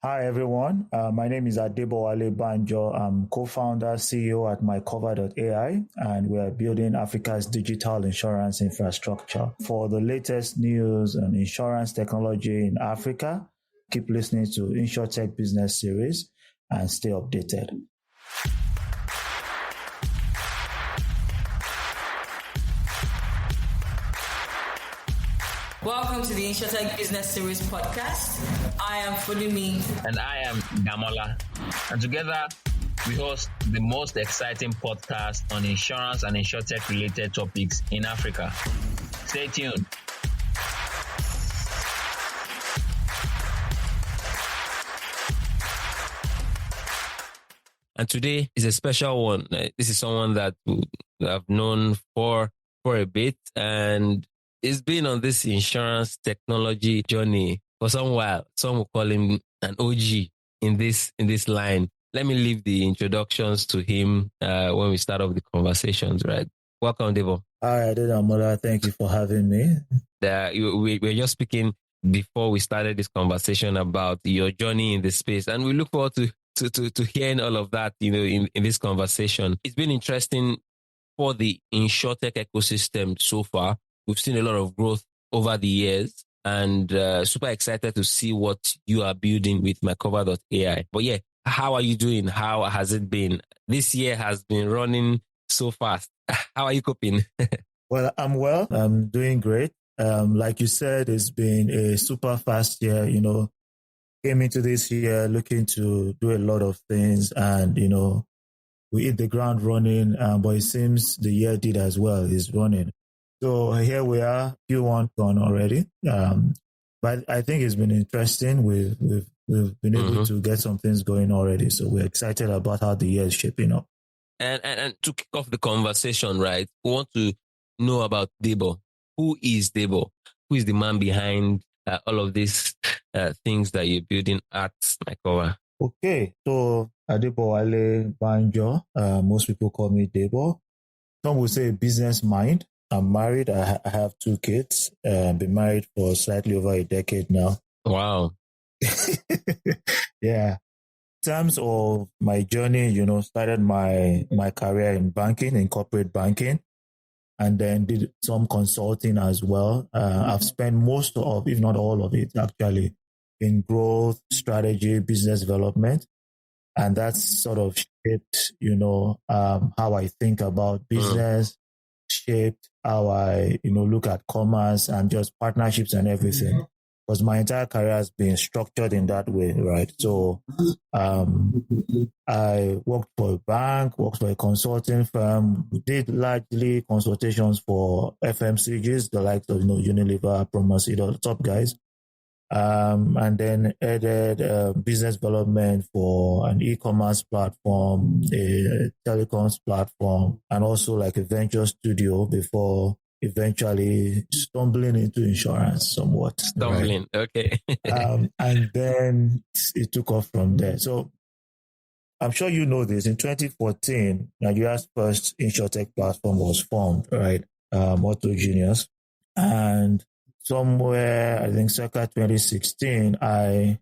Hi, everyone. My name is Adebowale Banjo. I'm co-founder, CEO at mycover.ai, and we're building Africa's digital insurance infrastructure. For the latest news on insurance technology in Africa, keep listening to InsurTech Business Series and stay updated. Welcome to the InsurTech Business Series podcast. I am Fulumi. And I am Damola. And together, we host the most exciting podcast on insurance and InsurTech related topics in Africa. Stay tuned. And today is a special one. This is someone that I've known for a bit, and he's been on this insurance technology journey for some while. Some will call him an OG in this line. Let me leave the introductions to him when we start off the conversations, right? Welcome, Devo. Hi, Adedamola. Thank you for having me. We're just speaking before we started this conversation about your journey in the space, and we look forward to hearing all of that, in this conversation. It's been interesting for the InsurTech ecosystem so far. We've seen a lot of growth over the years, and super excited to see what you are building with mycover.ai. But yeah, how are you doing? How has it been? This year has been running so fast. How are you coping? Well, I'm well. I'm doing great. Like you said, it's been a super fast year. Came into this year looking to do a lot of things, and we hit the ground running. But it seems the year did as well. It's running. So here we are, Q1 gone already. But I think it's been interesting. We've been able to get some things going already. So we're excited about how the year is shaping up. And to kick off the conversation, right, we want to know about Debo. Who is Debo? Who is the man behind all of these things that you're building at mycover? Okay, so Adebowale Banjo, most people call me Debo. Some would say business mind. I'm married. I have 2 kids. Been married for slightly over a decade now. Wow. Yeah. In terms of my journey, started my career in banking, in corporate banking, and then did some consulting as well. I've spent most of, if not all of it, actually, in growth, strategy, business development. And that's sort of shaped, how I think about business, shaped how I, look at commerce and just partnerships and everything. Because my entire career has been structured in that way, right? So I worked for a bank, worked for a consulting firm, did largely consultations for FMCGs, the likes of Unilever, Promosi, the top guys. And then added business development for an e-commerce platform, a telecoms platform, and also like a venture studio before eventually stumbling into insurance somewhat. Stumbling, right? Okay. And then it took off from there. So I'm sure you know this. In 2014, Nigeria's first InsurTech platform was formed, right? Auto Genius. And somewhere, I think circa 2016, I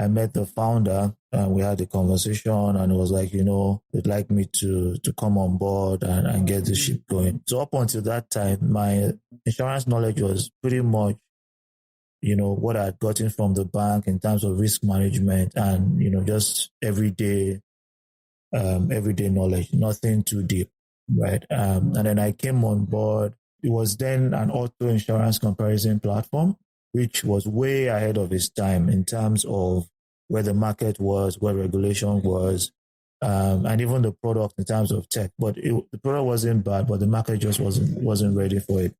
met the founder and we had a conversation, and it was like, they'd like me to come on board and get the ship going. So up until that time, my insurance knowledge was pretty much, what I had gotten from the bank in terms of risk management and, just everyday knowledge, nothing too deep, right? And then I came on board. It was then an auto insurance comparison platform, which was way ahead of its time in terms of where the market was, where regulation was, and even the product in terms of tech. But the product wasn't bad, but the market just wasn't ready for it.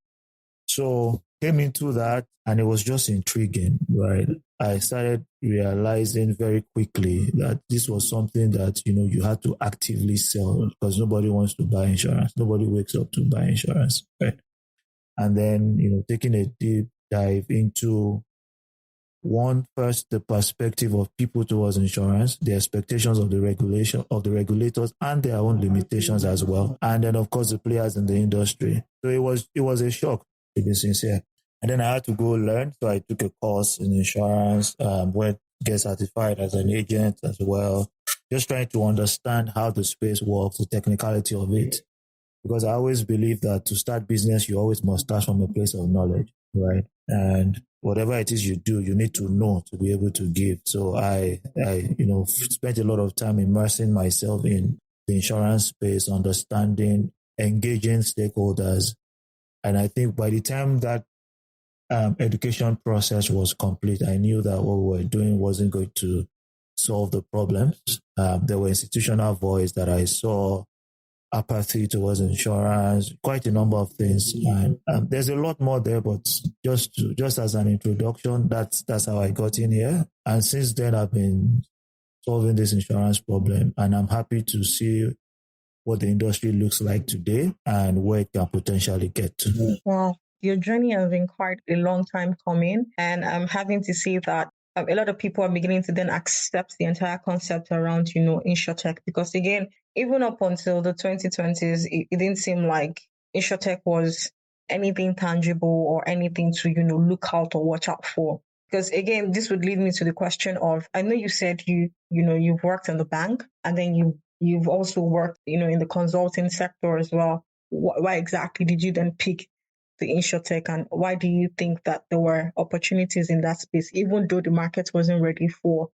So came into that, and it was just intriguing, right? I started realizing very quickly that this was something that, you had to actively sell, because nobody wants to buy insurance. Nobody wakes up to buy insurance, right? And then, taking a deep dive into first, the perspective of people towards insurance, the expectations of the regulators and their own limitations as well. And then, of course, the players in the industry. So it was a shock, to be sincere. And then I had to go learn. So I took a course in insurance, went get certified as an agent as well. Just trying to understand how the space works, the technicality of it. Because I always believe that to start business, you always must start from a place of knowledge, right? And whatever it is you do, you need to know to be able to give. So I spent a lot of time immersing myself in the insurance space, understanding, engaging stakeholders. And I think by the time that education process was complete, I knew that what we were doing wasn't going to solve the problems. There were institutional voice that I saw, apathy towards insurance, quite a number of things. And there's a lot more there, but just as an introduction, that's how I got in here. And since then, I've been solving this insurance problem, and I'm happy to see what the industry looks like today and where it can potentially get to. Wow, your journey has been quite a long time coming, and I'm having to say that a lot of people are beginning to then accept the entire concept around, insurtech, because again, even up until the 2020s, it didn't seem like insurtech was anything tangible or anything to, look out or watch out for. Because again, this would lead me to the question of, I know you said you've worked in the bank, and then you've also worked, in the consulting sector as well. Why exactly did you then pick the insurtech, and why do you think that there were opportunities in that space, even though the market wasn't ready for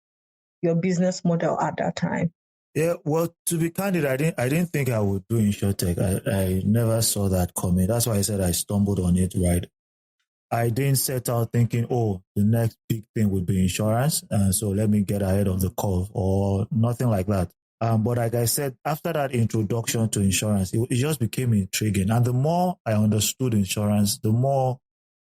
your business model at that time? Yeah, well, to be candid, I didn't think I would do insurtech. I never saw that coming. That's why I said I stumbled on it, right? I didn't set out thinking, oh, the next big thing would be insurance, so let me get ahead of the curve, or nothing like that. But like I said, after that introduction to insurance, it just became intriguing. And the more I understood insurance, the more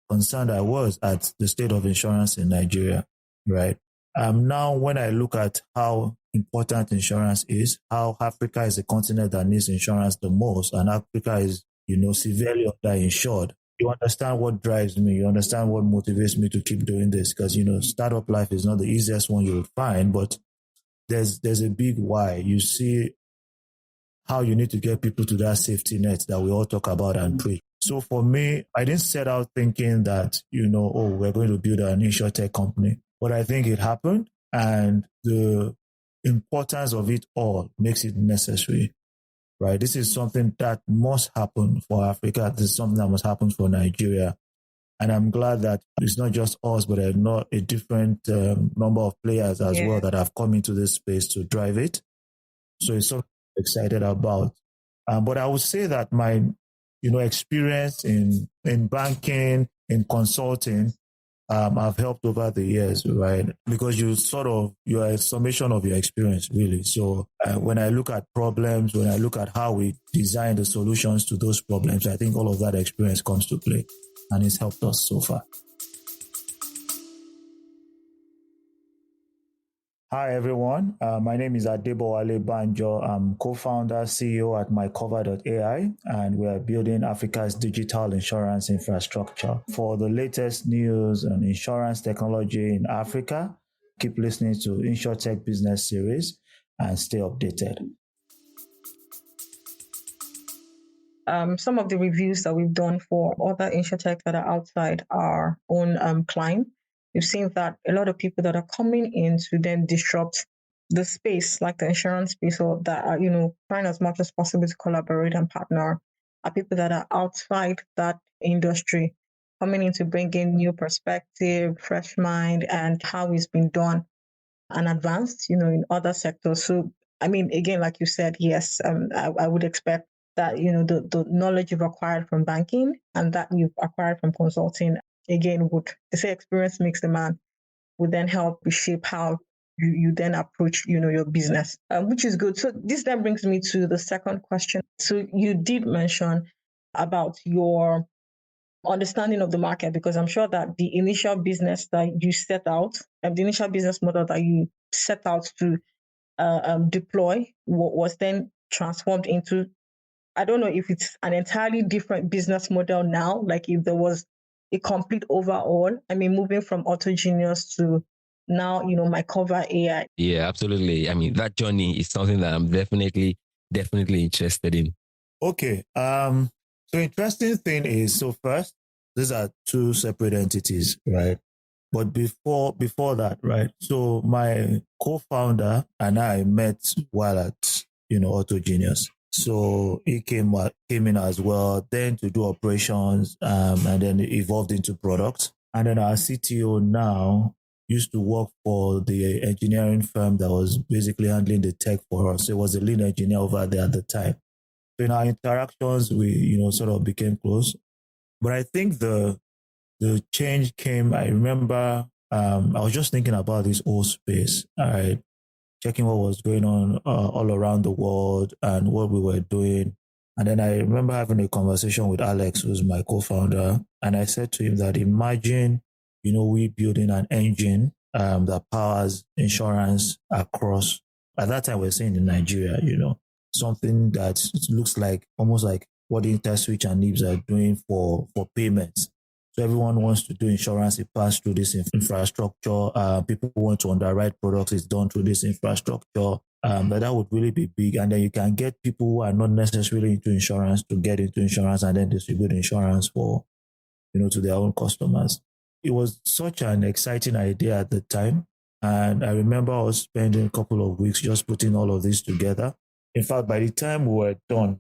concerned I was at the state of insurance in Nigeria, right? Now, when I look at how important insurance is, how Africa is a continent that needs insurance the most, and Africa is, severely underinsured, you understand what drives me. You understand what motivates me to keep doing this, because, startup life is not the easiest one you will find, but there's a big why. You see how you need to get people to that safety net that we all talk about and preach. So for me, I didn't set out thinking that, we're going to build an insurtech company, but I think it happened, and the importance of it all makes it necessary, right? This is something that must happen for Africa. This is something that must happen for Nigeria. And I'm glad that it's not just us, but a different number of players as well that have come into this space to drive it. So it's something I'm excited about. But I would say that my, experience in banking, in consulting, have helped over the years, right? Because you're a summation of your experience, really. So when I look at problems, when I look at how we design the solutions to those problems, I think all of that experience comes to play, and it's helped us so far. Hi, everyone. My name is Adebowale Banjo. I'm co-founder, CEO at mycover.ai, and we are building Africa's digital insurance infrastructure. For the latest news on insurance technology in Africa, keep listening to InsurTech Business Series and stay updated. Some of the reviews that we've done for other insurtech that are outside our own client, we've seen that a lot of people that are coming in to then disrupt the space, like the insurance space, or that are, trying as much as possible to collaborate and partner, are people that are outside that industry, coming in to bring in new perspective, fresh mind, and how it's been done and advanced, in other sectors. So, I mean, again, like you said, yes, I would expect that, the knowledge you've acquired from banking and that you've acquired from consulting, again, they say experience makes the man, would then help shape how you then approach, your business, which is good. So this then brings me to the second question. So you did mention about your understanding of the market, because I'm sure that the initial business that you set out, the initial business model that you set out to deploy was then transformed into, I don't know if it's an entirely different business model now, like if there was a complete overhaul. I mean, moving from Autogenius to now, mycover AI. Yeah, absolutely. I mean, that journey is something that I'm definitely interested in. Okay. So interesting thing is, so first, these are two separate entities, right? But before that, right? So my co-founder and I met while at Autogenius. So he came in as well, then to do operations, and then it evolved into products. And then our CTO now used to work for the engineering firm that was basically handling the tech for us. So it was the lead engineer over there at the time. So in our interactions, we sort of became close. But I think the change came. I remember I was just thinking about this whole space. All right, checking what was going on all around the world and what we were doing. And then I remember having a conversation with Alex, who's my co-founder, and I said to him that imagine, we building an engine that powers insurance across. At that time, we are saying in Nigeria, something that looks like almost like what InterSwitch and NIBS are doing for payments. So everyone wants to do insurance, it passes through this infrastructure. People want to underwrite products, it's done through this infrastructure. But that would really be big. And then you can get people who are not necessarily into insurance to get into insurance and then distribute insurance for, to their own customers. It was such an exciting idea at the time. And I remember I was spending a couple of weeks just putting all of this together. In fact, by the time we were done,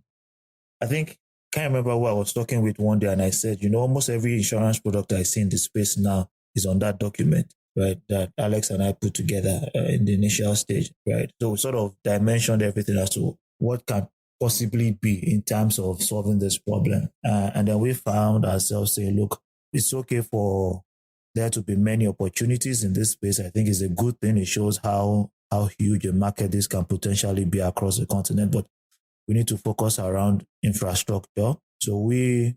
I think can't remember who I was talking with one day, and I said, almost every insurance product I see in the space now is on that document, right? That Alex and I put together in the initial stage, right? So we sort of dimensioned everything as to what can possibly be in terms of solving this problem, and then we found ourselves saying, look, it's okay for there to be many opportunities in this space. I think it's a good thing. It shows how huge a market this can potentially be across the continent, but we need to focus around infrastructure. So we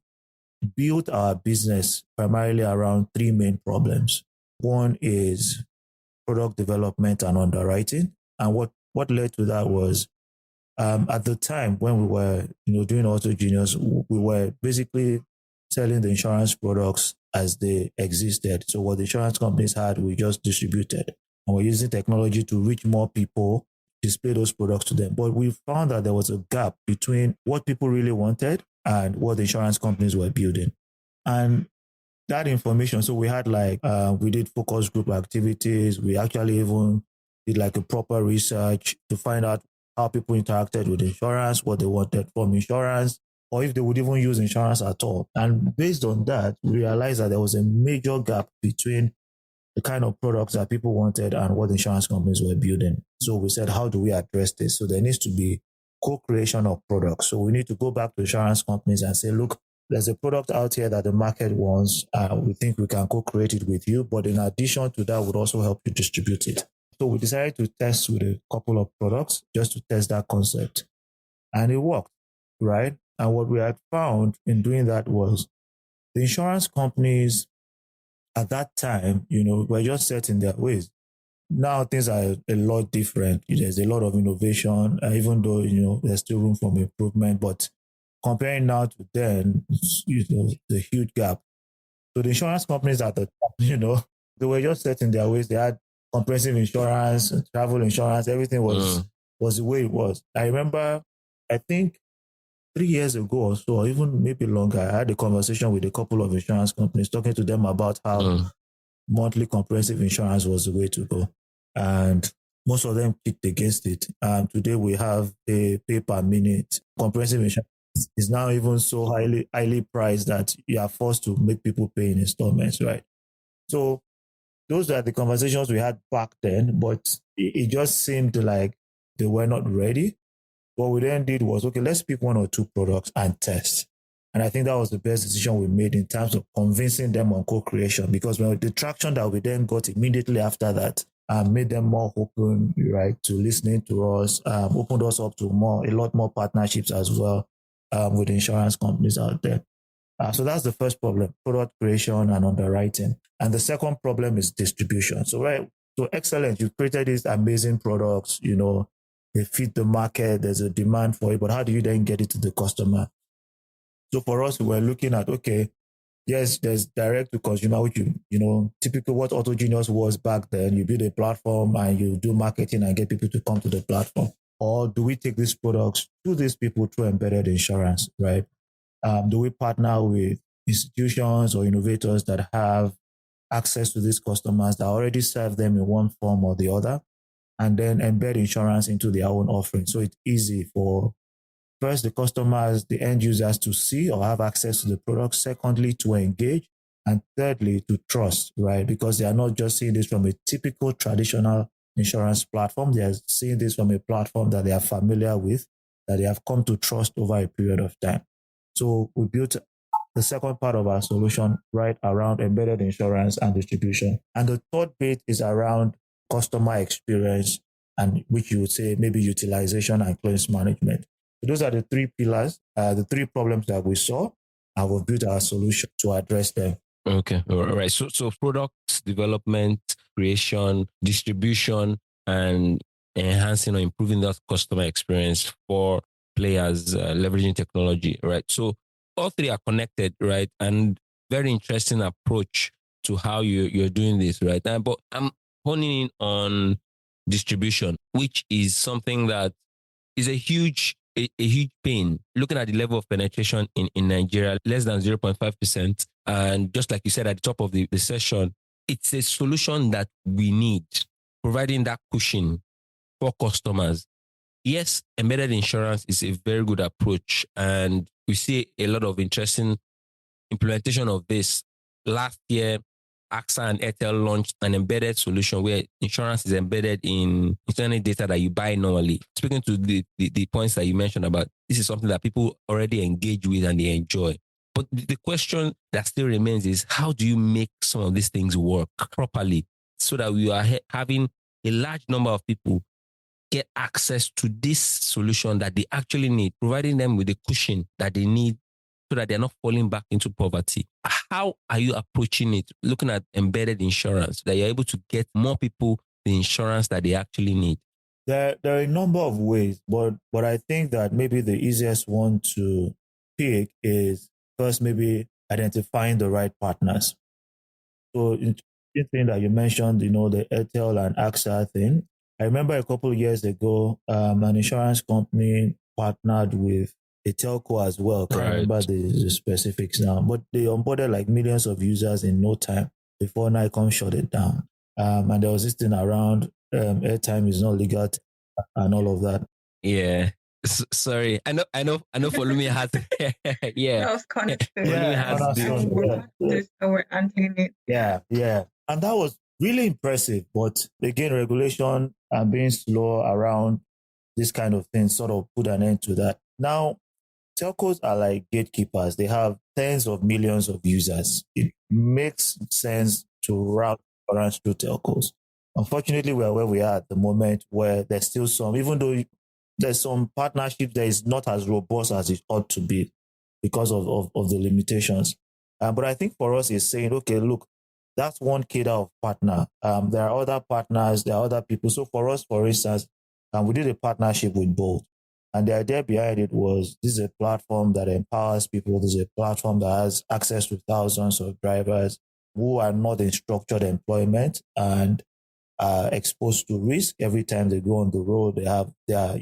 built our business primarily around three main problems. One is product development and underwriting. And what led to that was at the time when we were doing Autogenius, we were basically selling the insurance products as they existed. So what the insurance companies had, we just distributed. And we're using technology to reach more people, display those products to them. But we found that there was a gap between what people really wanted and what the insurance companies were building. And that information, so we had we did focus group activities. We actually even did like a proper research to find out how people interacted with insurance, what they wanted from insurance, or if they would even use insurance at all. And based on that, we realized that there was a major gap between the kind of products that people wanted and what insurance companies were building. So we said, how do we address this? So there needs to be co-creation of products. So we need to go back to insurance companies and say, look, there's a product out here that the market wants. We think we can co-create it with you. But in addition to that, would also help you distribute it. So we decided to test with a couple of products just to test that concept. And it worked, right? And what we had found in doing that was the insurance companies at that time, were just set in their ways. Now things are a lot different. There's a lot of innovation, even though, there's still room for improvement. But comparing now to then, the huge gap. So the insurance companies at the time, they were just set in their ways. They had comprehensive insurance, travel insurance, everything was the way it was. I remember, I think 3 years ago or so, or even maybe longer, I had a conversation with a couple of insurance companies talking to them about how monthly comprehensive insurance was the way to go. And most of them kicked against it. And today we have a pay per minute. Comprehensive insurance is now even so highly priced that you are forced to make people pay in installments, right? So those are the conversations we had back then, but it just seemed like they were not ready. What we then did was, okay, let's pick one or two products and test. And I think that was the best decision we made in terms of convincing them on co-creation, because the traction that we then got immediately after that made them more open, right, to listening to us, opened us up to a lot more partnerships as well with insurance companies out there. So that's the first problem, product creation and underwriting. And the second problem is distribution. So, right, so excellent, you've created these amazing products, they fit the market, there's a demand for it, but how do you then get it to the customer? So for us, we're looking at, okay, yes, there's direct to consumer, which typically what Autogenius was back then. You build a platform and you do marketing and get people to come to the platform. Or do we take these products to these people through embedded insurance, right? Do we partner with institutions or innovators that have access to these customers that already serve them in one form or the other, and then embed insurance into their own offering. So it's easy for first the customers, the end users to see or have access to the product. Secondly, to engage. And thirdly, to trust, right? Because they are not just seeing this from a typical traditional insurance platform. They are seeing this from a platform that they are familiar with, that they have come to trust over a period of time. So we built the second part of our solution right around embedded insurance and distribution. And the third bit is around customer experience, and which you would say maybe utilization and claims management. So those are the three pillars, the three problems that we saw, and we've built our solution to address them. Okay. All right. So product development, creation, distribution, and enhancing or improving that customer experience for players leveraging technology. Right. So all three are connected, right? And very interesting approach to how you're doing this, right? But I'm honing in on distribution, which is something that is a huge pain. Looking at the level of penetration in Nigeria, less than 0.5%. And just like you said at the top of the session, it's a solution that we need, providing that cushion for customers. Yes, embedded insurance is a very good approach, and we see a lot of interesting implementation of this. Last year, AXA and Airtel launched an embedded solution where insurance is embedded in internet data that you buy normally. Speaking to the points that you mentioned about, this is something that people already engage with and they enjoy. But the question that still remains is, how do you make some of these things work properly so that we are having a large number of people get access to this solution that they actually need, providing them with the cushion that they need so that they're not falling back into poverty? How are you approaching it, looking at embedded insurance, that you're able to get more people the insurance that they actually need? There are a number of ways, but I think that maybe the easiest one to pick is first maybe identifying the right partners. So interesting thing that you mentioned, the Airtel and AXA thing. I remember a couple of years ago, an insurance company partnered with a telco as well. Can't remember the specifics now, but they onboarded like millions of users in no time before Nikon shut it down. And there was this thing around airtime is not legal and all of that. Yeah. Sorry, I know. Folumi has. Yeah, That was constant. Folumi has this. We're handling it. Yeah. And that was really impressive. But again, regulation and being slow around this kind of thing sort of put an end to that. Now, telcos are like gatekeepers. They have tens of millions of users. It makes sense to route insurance through telcos. Unfortunately, we are where we are at the moment, where there's still some, even though there's some partnership that is not as robust as it ought to be because of the limitations. But I think for us, it's saying, okay, look, that's one cadre of partner. There are other partners, there are other people. So for us, for instance, we did a partnership with Bolt. And the idea behind it was, this is a platform that empowers people. This is a platform that has access to thousands of drivers who are not in structured employment and are exposed to risk every time they go on the road. They have their,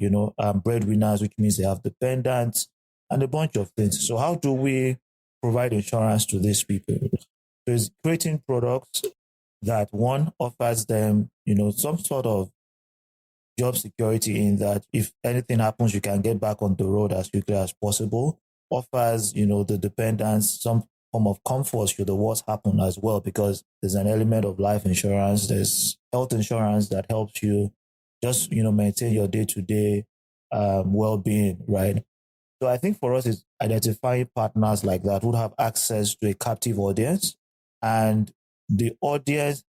breadwinners, which means they have dependents and a bunch of things. So how do we provide insurance to these people? So it's creating products that, one, offers them, some sort of job security, in that if anything happens, you can get back on the road as quickly as possible. Offers, the dependents some form of comfort should the worst happen as well, because there's an element of life insurance, there's health insurance that helps you just, maintain your day-to-day well-being, right? So I think for us, it's identifying partners like that would have access to a captive audience, and the audience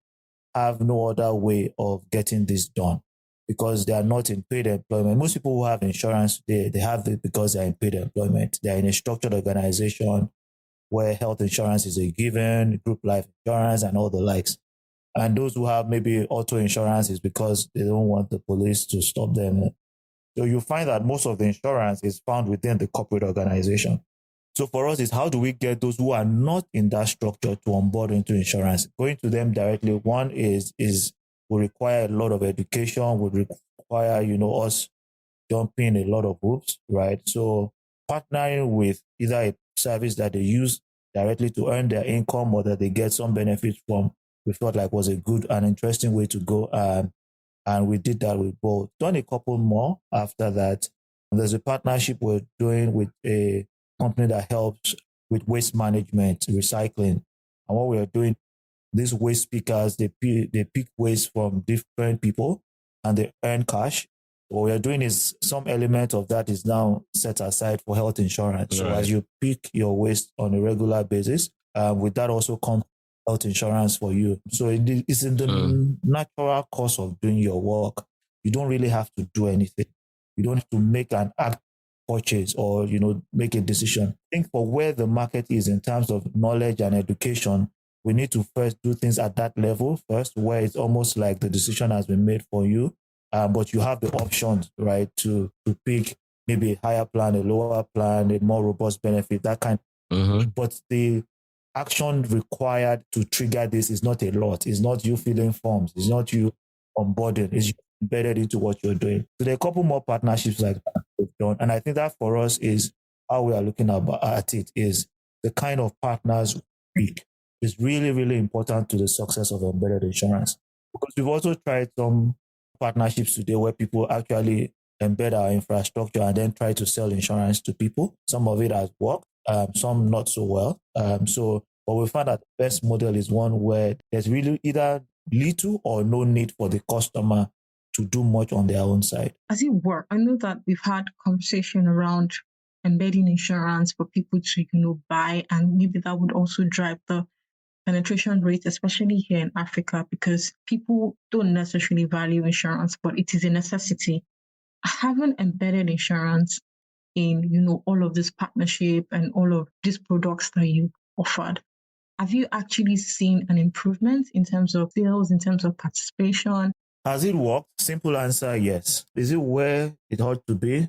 have no other way of getting this done because they are not in paid employment. Most people who have insurance, they have it because they're in paid employment. They're in a structured organization where health insurance is a given, group life insurance, and all the likes. And those who have maybe auto insurance is because they don't want the police to stop them. So you find that most of the insurance is found within the corporate organization. So for us, is how do we get those who are not in that structure to onboard into insurance? Going to them directly, one is will require a lot of education, would require, us jumping a lot of hoops, right? So partnering with either a service that they use directly to earn their income or that they get some benefits from, we felt like was a good and interesting way to go. And we did that with both. Done a couple more after that. There's a partnership we're doing with a company that helps with waste management, recycling. And what we are doing, these waste pickers, they pick waste from different people and they earn cash. What we are doing is some element of that is now set aside for health insurance. So as you pick your waste on a regular basis, with that also comes health insurance for you. So it's in the natural course of doing your work. You don't really have to do anything. You don't have to make an act purchase or make a decision. I think for where the market is in terms of knowledge and education, we need to first do things at that level first, where it's almost like the decision has been made for you, but you have the options, right, to pick maybe a higher plan, a lower plan, a more robust benefit, that kind. But the action required to trigger this is not a lot. It's not you filling forms. It's not you onboarding. It's embedded into what you're doing. So there are a couple more partnerships like that we've done. And I think that for us is how we are looking at it is the kind of partners we pick is really, really important to the success of embedded insurance. Because we've also tried some partnerships today where people actually embed our infrastructure and then try to sell insurance to people. Some of it has worked, some not so well. But we found that the best model is one where there's really either little or no need for the customer to do much on their own side. As it were, I know that we've had conversation around embedding insurance for people to, buy, and maybe that would also drive the penetration rate, especially here in Africa, because people don't necessarily value insurance, but it is a necessity. Having embedded insurance in, all of this partnership and all of these products that you offered, have you actually seen an improvement in terms of sales, in terms of participation? Has it worked? Simple answer, yes. Is it where it ought to be?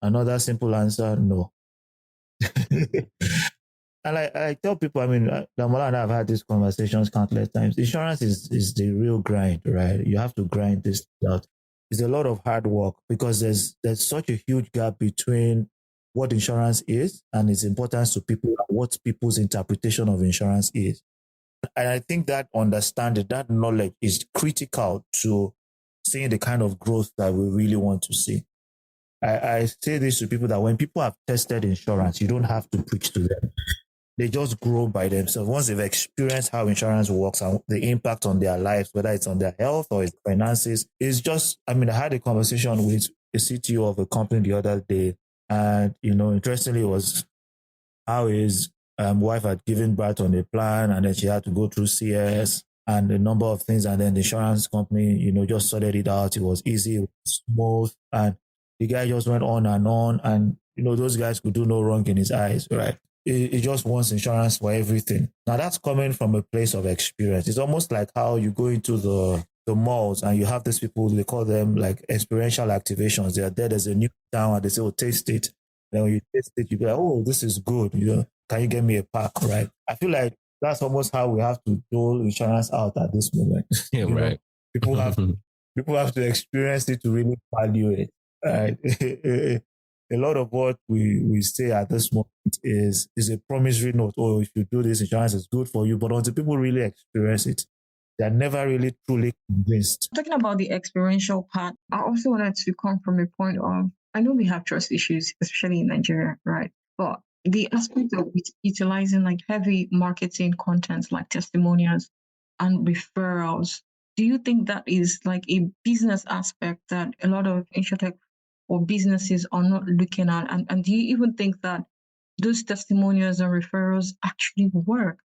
Another simple answer, no. And I tell people, Damola and I have had these conversations countless times. Insurance is the real grind, right? You have to grind this out. It's a lot of hard work because there's such a huge gap between what insurance is and its importance to people and what people's interpretation of insurance is. And I think that understanding, that knowledge is critical to seeing the kind of growth that we really want to see. I say this to people that when people have tested insurance, you don't have to preach to them. They just grow by themselves. Once they've experienced how insurance works and the impact on their lives, whether it's on their health or its finances, it's just, I had a conversation with a CTO of a company the other day. And, interestingly, it was how his wife had given birth on a plan and then she had to go through CS and a number of things. And then the insurance company, just sorted it out. It was easy, it was smooth. And the guy just went on. And, those guys could do no wrong in his eyes, right? It just wants insurance for everything. Now that's coming from a place of experience. It's almost like how you go into the malls and you have these people, they call them like experiential activations. They are there, there's a new town and they say, oh, taste it. Then when you taste it, you be like, oh, this is good. Can you get me a pack, right? I feel like that's almost how we have to dole insurance out at this moment. Yeah, right. People have to experience it to really value it. Right? A lot of what we say at this moment is a promissory note. Oh, if you do this, insurance is good for you. But until people really experience it, they're never really truly convinced. Talking about the experiential part, I also wanted to come from a point of, I know we have trust issues, especially in Nigeria, right? But the aspect of utilizing like heavy marketing content like testimonials and referrals, do you think that is like a business aspect that a lot of insurtech or businesses are not looking at? And do you even think that those testimonials and referrals actually work?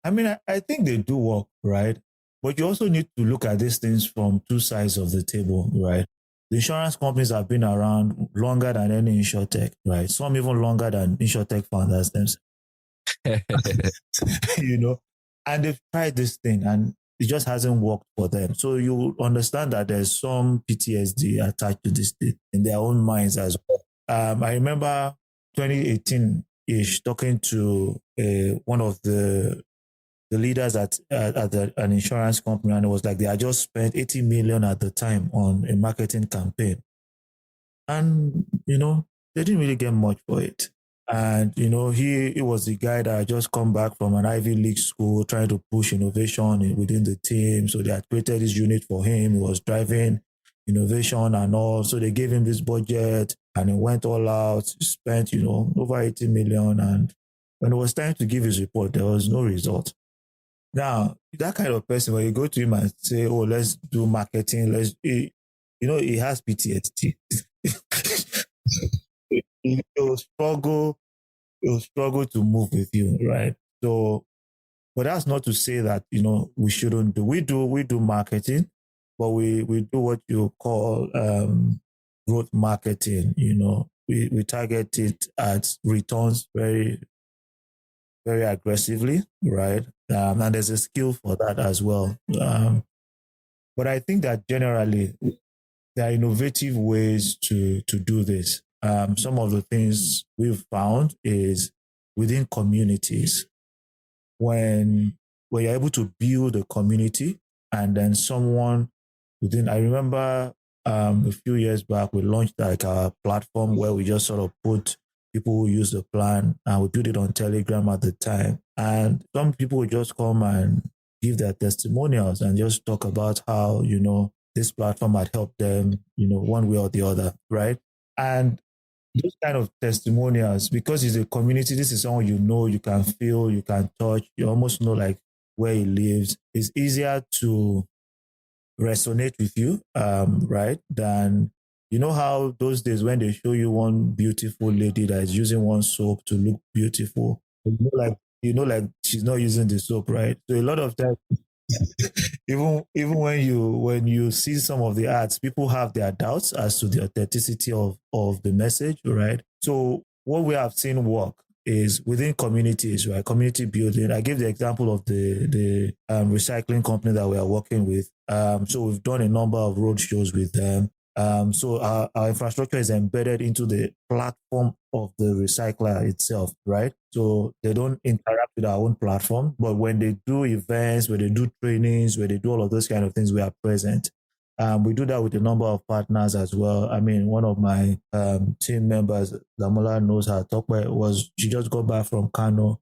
I think they do work, right? But you also need to look at these things from two sides of the table, right? The insurance companies have been around longer than any insurtech, right? Some even longer than insurtech founders themselves. And they've tried this thing and it just hasn't worked for them. So you understand that there's some PTSD attached to this thing in their own minds as well. I remember 2018-ish talking to one of the leaders at an insurance company, and it was like they had just spent 80 million at the time on a marketing campaign. And, they didn't really get much for it. And he was the guy that had just come back from an Ivy League school trying to push innovation within the team. So they had created this unit for him. He was driving innovation and all. So they gave him this budget and he went all out, spent, over 80 million. And when it was time to give his report, there was no result. Now, that kind of person, when you go to him and say, oh, let's do marketing, he has PTSD. He'll struggle to move with you, right? So, but that's not to say that we shouldn't do. We do marketing, but we do what you call growth marketing. We target it at returns very very aggressively, right? And there's a skill for that as well. But I think that generally there are innovative ways to do this. Some of the things we've found is within communities, when you're able to build a community and then someone within, I remember a few years back, we launched like a platform where we just sort of put people who use the plan and we put it on Telegram at the time. And some people would just come and give their testimonials and just talk about how, this platform had helped them, one way or the other, right? And those kind of testimonials, because it's a community, this is someone you can feel, you can touch, you almost know like where he lives. It's easier to resonate with you, right? Than how those days when they show you one beautiful lady that is using one soap to look beautiful, like she's not using the soap, right? So a lot of times, even when you see some of the ads, people have their doubts as to the authenticity of the message, right? So what we have seen work is within communities, right? Community building. I gave the example of the recycling company that we are working with. So we've done a number of road shows with them. So our infrastructure is embedded into the platform of the recycler itself, right? So they don't interact with our own platform, but when they do events, when they do trainings, when they do all of those kind of things, we are present. We do that with a number of partners as well. I mean, one of my team members, Damola knows her talk about, she just got back from Kano,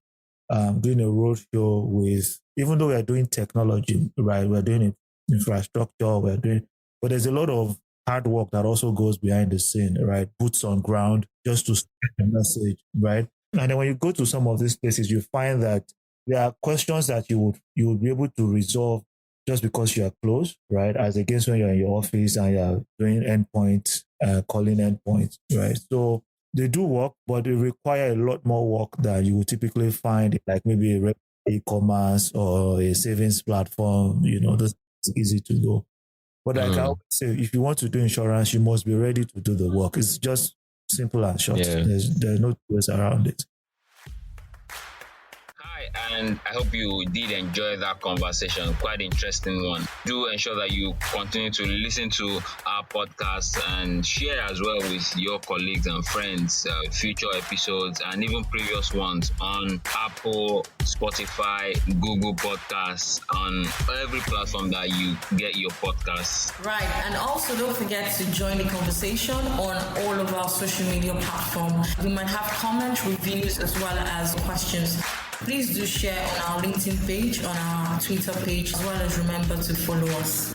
doing a road show with, even though we are doing technology, right? We're doing infrastructure, but there's a lot of hard work that also goes behind the scene, right? Boots on ground just to spread the message, right? And then when you go to some of these places, you find that there are questions that you would be able to resolve just because you are close, right? As against when you're in your office and you're doing endpoints, calling endpoints, right? So they do work, but they require a lot more work than you would typically find, like maybe a e-commerce or a savings platform. That's easy to do. But like I always say, if you want to do insurance, you must be ready to do the work. It's just simple and short. Yeah. There's no two ways around it. Hi, and I hope you did enjoy that conversation. Quite interesting one. Do ensure that you continue to listen to our podcast and share as well with your colleagues and friends future episodes and even previous ones on Apple, Spotify, Google Podcasts, on every platform that you get your podcasts. Right, and also don't forget to join the conversation on all of our social media platforms. We might have comments, reviews, as well as questions. Please do share on our LinkedIn page, on our Twitter page, as well as remember to follow us.